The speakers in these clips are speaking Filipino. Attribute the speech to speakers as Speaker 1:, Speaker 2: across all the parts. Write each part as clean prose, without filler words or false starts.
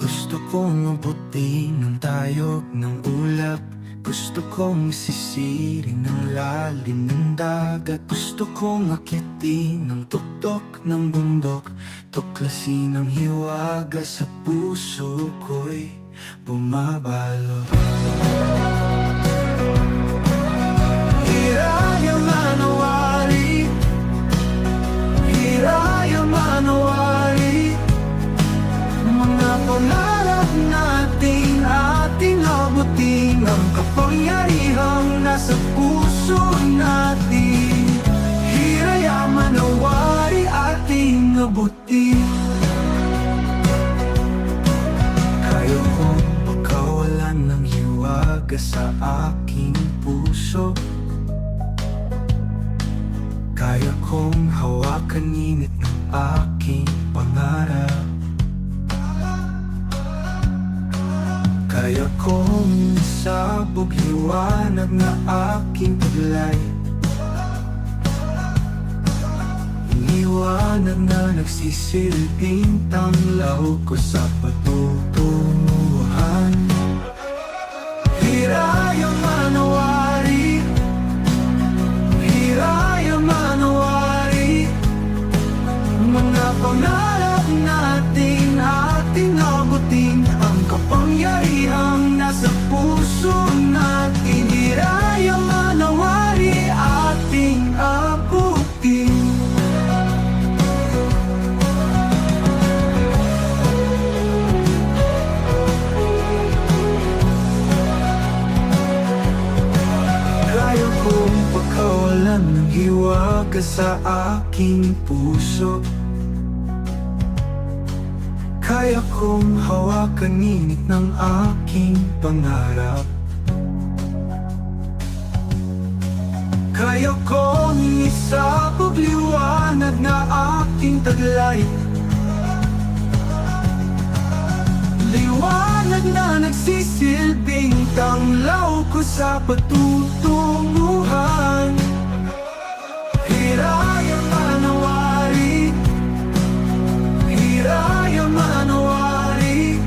Speaker 1: Gusto kong abutin ng tayog ng ulap. Gusto kong sisirin ng lalim ng dagat. Gusto kong akitin ng tuktok ng bundok. Tuklasin ang hiwaga sa puso ko'y bumabalo. Hiraya manawari, hiraya manawari. Mga pangarap natin ating abutin. Ang kapangyarihang nasa puso natin. Hiraya manawari ating abutin. Kaya kong pagkawalan ng hiwaga sa aking puso. Kaya kong hawakan init ng aking pangarap. Kaya kong sabog liwanag na aking taglay. Liwanag na nagsisilbing tanglaw ko sa patutunguhan. Hiraya manawari, hiraya manawari. Mga pangarap natin ating abutin. Ang kapangyarihang nasa puso natin. Hiraya manawari ating abutin. Kaya kong pagkawalan ng hiwaga sa aking puso. Kaya kong hawakan init ng aking pangarap. Kaya kong isabog liwanag na aking taglay. Liwanag na nagsisilbing tanglaw ko sa patutunguhan. Hiraya manawari, hiraya manawari.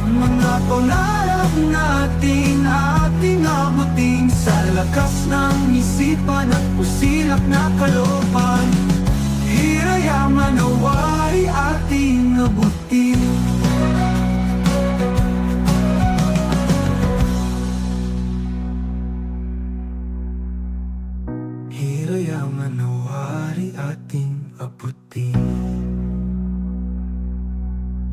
Speaker 1: Mga pangarap natin ating abutin. Sa lakas ng isipan at pusilak na kalooban.